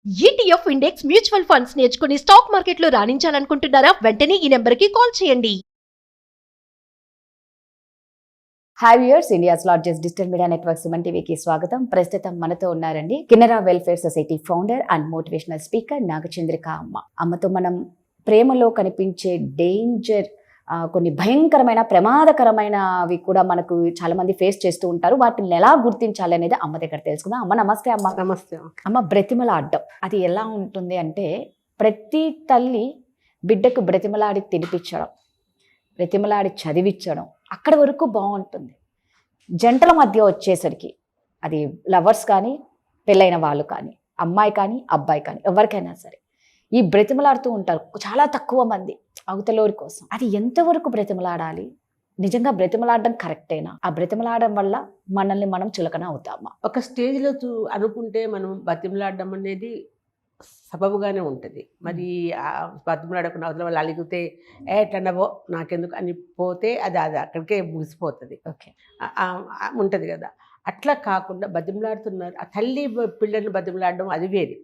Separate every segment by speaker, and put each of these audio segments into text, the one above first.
Speaker 1: ETF index mutual funds నేర్చుకుని stock మార్కెట్లో రాణించాలనుకుంటున్నారా? వెంటనే ఈ నెంబర్కి కాల్ చేయండి.
Speaker 2: Hi viewers, India's largest digital media network Suman టీవీకి స్వాగతం. ప్రస్తుతం మనతో ఉన్నారండి Kinnera welfare society founder and motivational speaker Nagachandrika అమ్మ. అమ్మతో మనం ప్రేమలో కనిపించే డేంజర్, కొన్ని భయంకరమైన ప్రమాదకరమైనవి కూడా మనకు చాలా మంది ఫేస్ చేస్తూ ఉంటారు. వాటిని ఎలా గుర్తించాలి అనేది అమ్మ దగ్గర తెలుసుకుందాం. అమ్మ నమస్తే. అమ్మ
Speaker 3: నమస్తే.
Speaker 2: అమ్మ, బ్రతిమలాడడం అది ఎలా ఉంటుంది అంటే, ప్రతి తల్లి బిడ్డకు బ్రతిమలాడి తినిపించడం, బ్రతిమలాడి చదివించడం అక్కడ వరకు బాగుంటుంది. జంటల మధ్య వచ్చేసరికి అది లవర్స్ కానీ పెళ్ళైన వాళ్ళు కానీ అమ్మాయి కానీ అబ్బాయి కానీ ఎవరికైనా సరే ఈ బ్రతిమలాడుతూ ఉంటారు. చాలా తక్కువ మంది అవతలోరి కోసం. అది ఎంతవరకు బ్రతిమలాడాలి? నిజంగా బ్రతిమలాడడం కరెక్టేనా? ఆ బ్రతిమలాడడం వల్ల మనల్ని మనం చులకన అవుతామా?
Speaker 3: ఒక స్టేజ్లో అనుకుంటే మనం బతిమలాడడం అనేది సబబుగానే ఉంటుంది. మరి బతిమలాడకుండా అవతల వాళ్ళు అలిగితే ఎట్లనవో నాకెందుకు అని పోతే అది అక్కడికే ముగిసిపోతుంది.
Speaker 2: ఓకే,
Speaker 3: ఉంటుంది కదా. అట్లా కాకుండా బతిమలాడుతున్నారు. ఆ తల్లి పిల్లల్ని బతిమలాడడం అది వేరు.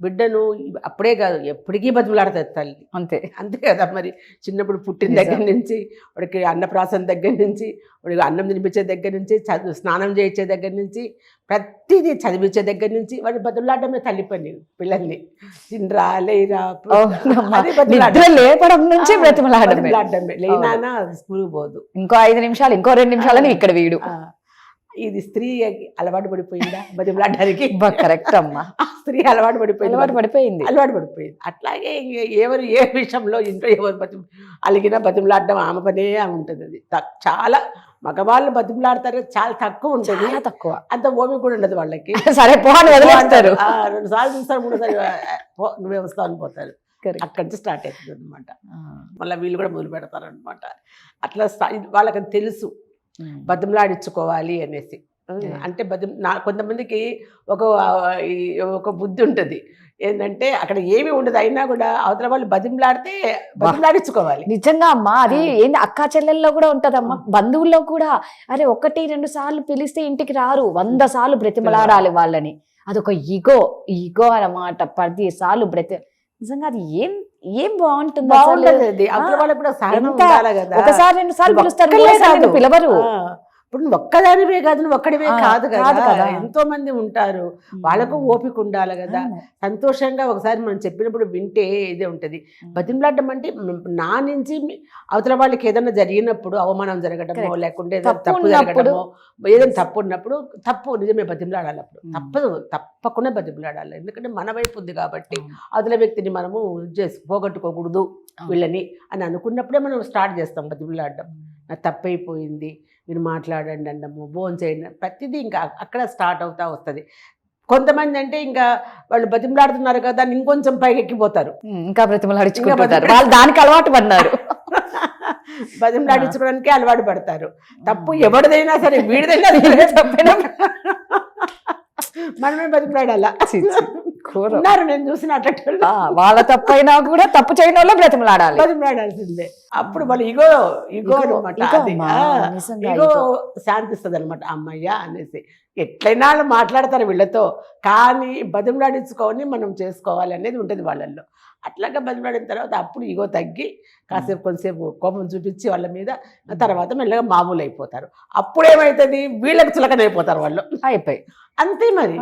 Speaker 3: బిడ్డను అప్పుడే కాదు ఎప్పటికీ బతిమలాడుతుంది తల్లి.
Speaker 2: అంతే
Speaker 3: అంతే కదా. మరి చిన్నప్పుడు పుట్టిన దగ్గర నుంచి వాడికి అన్నప్రాసన దగ్గర నుంచి, వాడికి అన్నం తినిపించే దగ్గర నుంచి, స్నానం చేయించే దగ్గర నుంచి, ప్రతిదీ చదివించే దగ్గర నుంచి వాడిని బతిమలాడడమే తల్లి పని. పిల్లల్ని తినరా లేరా
Speaker 2: లేపడం నుంచి బ్రతిమలాడడమే.
Speaker 3: లేనానా స్కూల్ పోదు,
Speaker 2: ఇంకో 5 నిమిషాలు ఇంకో 2 నిమిషాలని ఇక్కడ వీడు.
Speaker 3: ఇది స్త్రీ అలవాటు పడిపోయిందా బతిమలాడడానికి?
Speaker 2: కరెక్ట్ అమ్మా,
Speaker 3: స్త్రీ అలవాటు పడిపోయింది. అట్లాగే ఎవరు ఏ విషయంలో ఇంట్లో ఎవరు అలిగినా బతిమలాడడం ఆమె పనే ఉంటుంది. అది చాలా మగవాళ్ళు బతిమలాడతారు, చాలా తక్కువ ఉంటుంది.
Speaker 2: చాలా తక్కువ,
Speaker 3: అంత ఓపిక కూడా ఉండదు వాళ్ళకి.
Speaker 2: సరే పోని వదిలేస్తారు.
Speaker 3: 2 సార్లు చూస్తారు, 3 సార్లు నువ్వే వస్తావు అని పోతారు. అక్కడి నుంచి స్టార్ట్ అవుతుంది అనమాట. మళ్ళీ వీళ్ళు కూడా మొదలు పెడతారు అనమాట. అట్లా వాళ్ళకి తెలుసు బతిమలాడించుకోవాలి అనేసి. అంటే కొంతమందికి ఒక బుద్ధి ఉంటుంది ఏంటంటే, అక్కడ ఏమి ఉండదు అయినా కూడా అవతల వాళ్ళు బతిమలాడించుకోవాలి.
Speaker 2: నిజంగా అమ్మా, అది ఏంది అక్కా చెల్లెల్లో కూడా ఉంటదమ్మా, బంధువుల్లో కూడా. అరే 1-2 సార్లు పిలిస్తే ఇంటికి రారు, 100 సార్లు బ్రతిమలాడాలి వాళ్ళని. అదొక ఈగో అన్నమాట. 10 సార్లు నిజంగా అది ఏం బాగుంటుంది. ఒకసారి 2 సార్లు పిలుస్తారు, పిలవరు.
Speaker 3: ఇప్పుడు నువ్వు ఒక్కదానివే కాదు, నువ్వు ఒక్కడివే కాదు కదా, ఎంతో మంది ఉంటారు. వాళ్ళకు ఓపిక ఉండాలి కదా. సంతోషంగా ఒకసారి మనం చెప్పినప్పుడు వింటే ఇదే ఉంటుంది. బతిమలాడడం అంటే నా నుంచి అవతల వాళ్ళకి ఏదైనా జరిగినప్పుడు అవమానం జరగడమో, లేకుంటే తప్పు జరగడమో, ఏదైనా తప్పు ఉన్నప్పుడు నిజమే బతిమలాడాలి. అప్పుడు తప్పకుండా బతిమలాడాలి. ఎందుకంటే మన వైపు ఉంది కాబట్టి అవతల వ్యక్తిని మనము పోగొట్టుకోకూడదు వీళ్ళని అని అనుకున్నప్పుడే మనం స్టార్ట్ చేస్తాం బతిమలాడడం. నా తప్పైపోయింది, మీరు మాట్లాడండి అన్నము, భోజనం చేయండి, ప్రతిదీ ఇంకా అక్కడ స్టార్ట్ అవుతా వస్తుంది. కొంతమంది అంటే ఇంకా వాళ్ళు బతిమలాడుతున్నారు కదా అని ఇంకొంచెం పైకెక్కిపోతారు, ఇంకా
Speaker 2: బ్రతిమలాడించుకుంటారు. వాళ్ళు దానికి అలవాటు పడినారు.
Speaker 3: బతిమలాడించుకోవడానికి అలవాటు పడతారు. తప్పు ఎవరిదైనా సరే, వీడిదైనా తప్పైనా మనమే బతిమలాడాలా. ఉన్నారు, నేను చూసిన అట్లా
Speaker 2: వాళ్ళ తప్పైనా కూడా తప్పు చేయడం వల్ల
Speaker 3: బతిమలాడాల్సిందే. అప్పుడు వాళ్ళు ఈగో శాంతిస్తుంది అనమాట. అమ్మయ్య అనేసి ఎట్లయినా వాళ్ళు మాట్లాడతారు వీళ్ళతో, కానీ బతిమలాడించుకొని మనం చేసుకోవాలి అనేది ఉంటుంది వాళ్ళల్లో. అట్లాగా బతిమలాడిన తర్వాత అప్పుడు ఈగో తగ్గి కొంతసేపు కోపం చూపించి వాళ్ళ మీద, తర్వాత మెల్లగా మామూలు అయిపోతారు. అప్పుడేమవుతుంది, వీళ్ళకి చులకనైపోతారు వాళ్ళు.
Speaker 2: అయిపోయి
Speaker 3: అంతే మరి.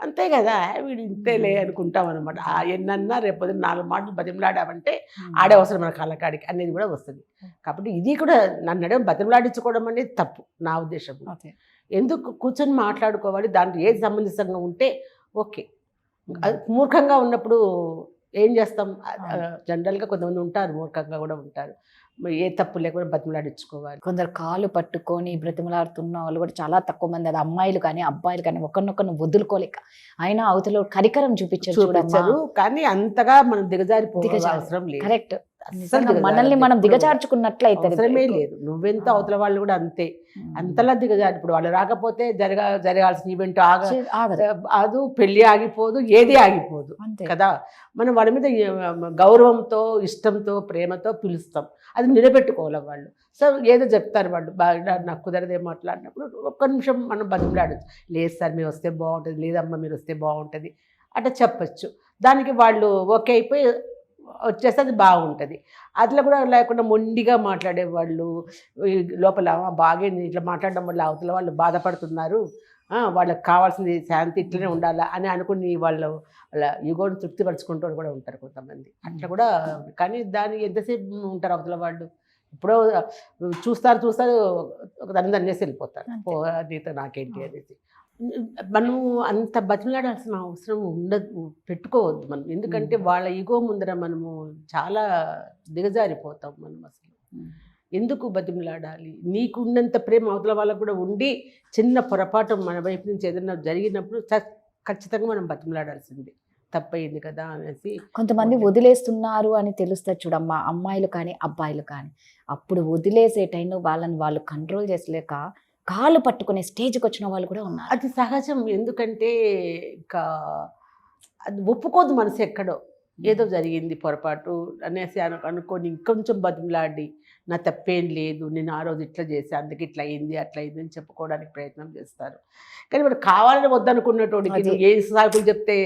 Speaker 2: అంతే కదా,
Speaker 3: వీడు ఇంతేలే అనుకుంటాం అనమాట. ఎన్నన్నా రేపు 4 మాటలు బతిమలాడామంటే ఆడే అవసరం మన కాళ్ళకాడికి అనేది కూడా వస్తుంది. కాబట్టి ఇది కూడా నన్ను బతిమలాడించుకోవడం అనేది తప్పు నా ఉద్దేశం. ఎందుకు కూర్చొని మాట్లాడుకోవాలి, దాంట్లో ఏది సంబంధితంగా ఉంటే ఓకే. మూర్ఖంగా ఉన్నప్పుడు ఏం చేస్తాం? జనరల్గా కొంతమంది ఉంటారు, మూర్ఖంగా కూడా ఉంటారు. ఏ తప్పు లేకుండా బతిమలాడించుకోవాలి.
Speaker 2: కొందరు కాలు పట్టుకొని బ్రతిమలాడుతున్న వాళ్ళు కూడా చాలా తక్కువ మంది. అది అమ్మాయిలు కానీ అబ్బాయిలు కానీ ఒకరినొకరిని వదులుకోలేక అయినా అవతల కరికరం చూపించారు.
Speaker 3: కానీ అంతగా మనం దిగజారిపోవాల్సిన అవసరం లేదు.
Speaker 2: కరెక్ట్, మనల్ని మనం దిగజార్చుకున్నట్లయితే
Speaker 3: అవసరమే లేదు. నువ్వెంత అవతల వాళ్ళు కూడా అంతే, అంతలా దిగజారి. ఇప్పుడు వాళ్ళు రాకపోతే జరగాల్సిన ఈవెంట్ ఆగదు, పెళ్లి ఆగిపోదు, ఏది ఆగిపోదు కదా. మనం వాళ్ళ మీద గౌరవంతో, ఇష్టంతో, ప్రేమతో పిలుస్తాం. అది నిలబెట్టుకోవాలి వాళ్ళు. సో ఏదో చెప్తారు వాళ్ళు, బాగా నాకు కుదరదే మాట్లాడినప్పుడు 1 నిమిషం మనం బతిమలాడచ్చు. లేదు సార్ మీరు వస్తే బాగుంటుంది, లేదమ్మా మీరు వస్తే బాగుంటుంది అట్లా చెప్పచ్చు. దానికి వాళ్ళు ఓకే అయిపోయి వచ్చేస్తే అది బాగుంటుంది. అట్లా కూడా లేకుండా మొండిగా మాట్లాడేవాళ్ళు ఈ లోపల బాగా ఇట్లా మాట్లాడడం వల్ల అవతల వాళ్ళు బాధపడుతున్నారు, వాళ్ళకి కావాల్సింది శాంతి ఇట్లనే ఉండాలా అని అనుకుని వాళ్ళ ఈగోని తృప్తిపరచుకుంటూ కూడా ఉంటారు కొంతమంది. అట్లా కూడా కానీ దాన్ని ఎంతసేపు ఉంటారు అవతల వాళ్ళు, ఎప్పుడో చూస్తారు ఒక దాన్ని అనేసి వెళ్ళిపోతారు, నీతో నాకేంటి అనేసి. మనం అంత బతిమలాడాల్సిన అవసరం ఉండదు, పెట్టుకోవద్దు మనం. ఎందుకంటే వాళ్ళ ఈగో ముందర మనము చాలా దిగజారిపోతాం. మనం అసలు ఎందుకు బతిమలాడాలి? నీకున్నంత ప్రేమ అవతల వాళ్ళకు కూడా ఉండి చిన్న పొరపాటు మన వైపు నుంచి ఏదైనా జరిగినప్పుడు ఖచ్చితంగా మనం బతిమలాడాల్సింది, తప్పయింది కదా అనేసి.
Speaker 2: కొంతమంది వదిలేస్తున్నారు అని తెలుస్తుంది చూడమ్మా, అమ్మాయిలు కానీ అబ్బాయిలు కానీ. అప్పుడు వదిలేసే టైంలో వాళ్ళని వాళ్ళు కంట్రోల్ చేసలేక కాళ్ళు పట్టుకునే స్టేజ్కి వచ్చిన వాళ్ళు కూడా ఉన్నారు.
Speaker 3: అది సహజం. ఎందుకంటే ఇంకా అది ఒప్పుకోదు మనసు, ఎక్కడో ఏదో జరిగింది పొరపాటు అనేసి అనుకొని ఇంకొంచెం బతిమలాడి నా తప్పేం లేదు, నేను ఆ రోజు ఇట్లా చేసి అందుకే ఇట్లా అయింది అట్లా అయింది అని చెప్పుకోవడానికి ప్రయత్నం చేస్తారు. కానీ వాడు కావాలని వద్దనుకున్నటోడికి నువ్వు ఏ సాకులు చెప్తే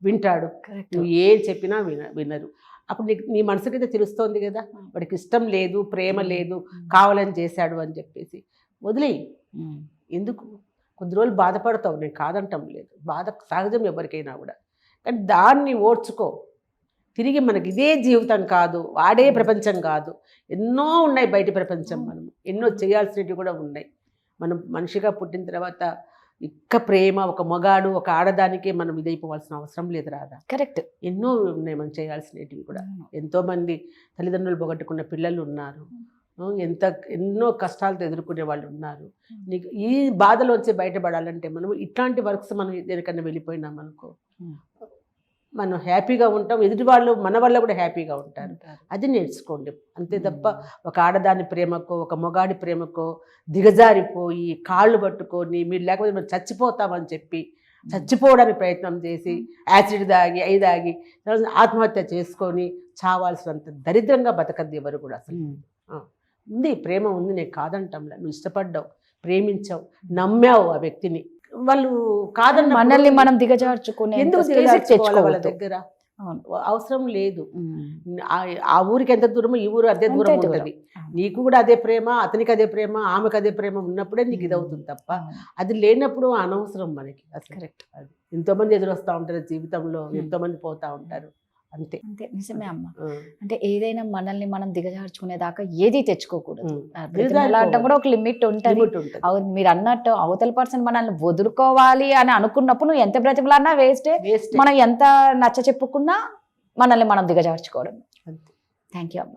Speaker 3: వింటాడు, నువ్వు ఏం చెప్పినా వినరు. అప్పుడు నీ మనసుకైతే తెలుస్తోంది కదా వాడికి ఇష్టం లేదు, ప్రేమ లేదు, కావాలని చేశాడు అని చెప్పేసి వదిలేయి. ఎందుకు కొద్ది రోజులు బాధపడతావు, నేను కాదంటం లేదు, బాధ సహజం ఎవరికైనా కూడా. కానీ దాన్ని ఓర్చుకో. తిరిగి మనకి ఇదే జీవితం కాదు, వాడే ప్రపంచం కాదు, ఎన్నో ఉన్నాయి బయట ప్రపంచం. మనం ఎన్నో చేయాల్సినవి కూడా ఉన్నాయి. మనం మనిషిగా పుట్టిన తర్వాత ఇక్క ప్రేమ ఒక మగాడు ఒక ఆడదానికే మనం ఇదైపోవాల్సిన అవసరం లేదు రాదా?
Speaker 2: కరెక్ట్.
Speaker 3: ఎన్నో ఉన్నాయి మనం చేయాల్సినవి కూడా. ఎంతోమంది తల్లిదండ్రులు పోగొట్టుకున్న పిల్లలు ఉన్నారు, ఎన్నో కష్టాలతో ఎదుర్కొనే వాళ్ళు ఉన్నారు. నీకు ఈ బాధలోంచి బయటపడాలంటే మనం ఇట్లాంటి వర్క్స్ మనం దేనికన్నా వెళ్ళిపోయినాం అనుకో, మనం హ్యాపీగా ఉంటాం, ఎదుటి వాళ్ళు మన వల్ల కూడా హ్యాపీగా ఉంటారు. అది నేర్చుకోండి అంతే తప్ప ఒక ఆడదాని ప్రేమకో ఒక మొగాడి ప్రేమకో దిగజారిపోయి కాళ్ళు పట్టుకొని మీరు లేకపోతే మనం చచ్చిపోతామని చెప్పి చచ్చిపోవడానికి ప్రయత్నం చేసి యాసిడ్ దాగి దాగి ఆత్మహత్య చేసుకొని చావాల్సినంత దరిద్రంగా బతకద్దు ఎవరు కూడా. అసలు ఉంది, ప్రేమ ఉంది, నేను కాదంటాంలే. నువ్వు ఇష్టపడ్డావు, ప్రేమించావు, నమ్మావు ఆ వ్యక్తిని, వాళ్ళు కాదన్న
Speaker 2: మనల్ని మనం దిగజార్చుకునే
Speaker 3: ఎందుకు దిగజార్చుకోవాలి వాళ్ళ దగ్గర? అవసరం లేదు. ఆ ఊరికి ఎంత దూరమో ఈ ఊరు అదే దూరం ఉంటుంది. నీకు కూడా అదే ప్రేమ, అతనికి అదే ప్రేమ, ఆమెకు అదే ప్రేమ ఉన్నప్పుడే నీకు ఇది అవుతుంది తప్ప అది లేనప్పుడు అనవసరం మనకి అసలు. కరెక్ట్. అది ఎంతోమంది ఎదురొస్తూ ఉంటారు జీవితంలో, ఎంతోమంది పోతూ ఉంటారు. అంతే అంతే.
Speaker 2: నిజమే అమ్మ. అంటే ఏదైనా మనల్ని మనం దిగజార్చుకునేదాకా ఏది తెచ్చుకోకూడదు. బ్రతిమలాడటం కూడా ఒక లిమిట్ ఉంటుంది. మీరు అన్నట్టు అవతల పర్సన్ మనల్ని వదులుకోవాలి అని అనుకున్నప్పుడు నువ్వు ఎంత బ్రతిమలాడినా వేస్టే. మనం ఎంత నచ్చ చెప్పుకున్నా మనల్ని మనం దిగజార్చుకోవడం. థ్యాంక్ యూ అమ్మ.